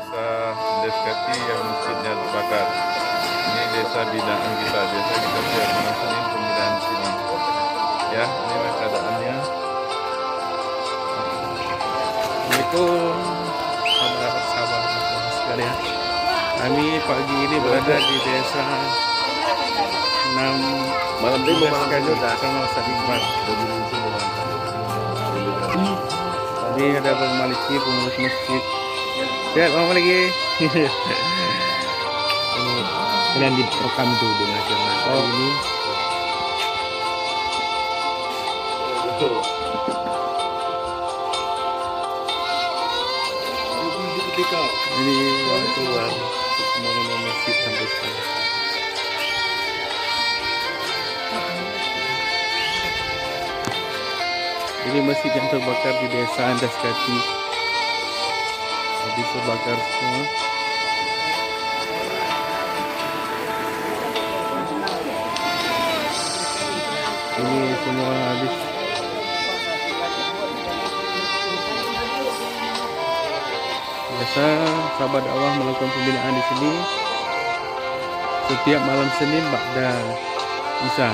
desa Deskati yang masjidnya terbakar. Ini desa binaan kita. Biasa kita siap melaksanakan pembinaan di sini. Ya, inilah keadaannya. Assalamualaikum sahabat-sahabat sekalian. Kami pagi ini berada di desa 6 Malam ini sama Ustaz Iqbal. Tadi ada Bang Maliki, pengurus masjid. Ya, Bang Maliki. Kalian direkam tuh di nasional ini. Ini orang keluar membangun masjid sampai sekarang. Ini masjid yang terbakar di desa Andaskati. Habis terbakar semua. Ini semua habis. Biasa sahabat dakwah melakukan pembinaan di sini setiap malam Senin ba'da Isya.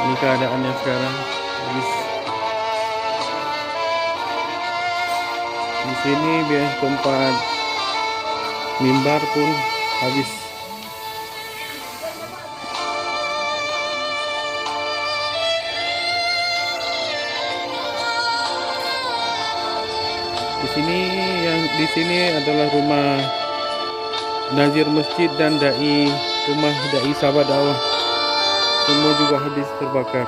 Ini keadaannya sekarang. Habis. Di sini biasa tempat mimbar pun habis. Di sini adalah rumah nazir masjid dan rumah dai sahabat dakwah. Semua juga habis terbakar.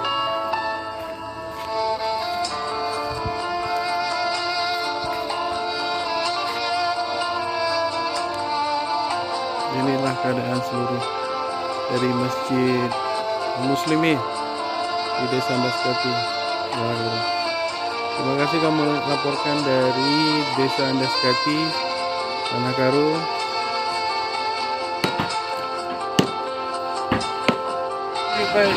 Inilah keadaan seluruh dari masjid Muslimin di desa Andaskati. Terima kasih kamu laporkan dari desa Andaskati, Tanah Karo. Baik.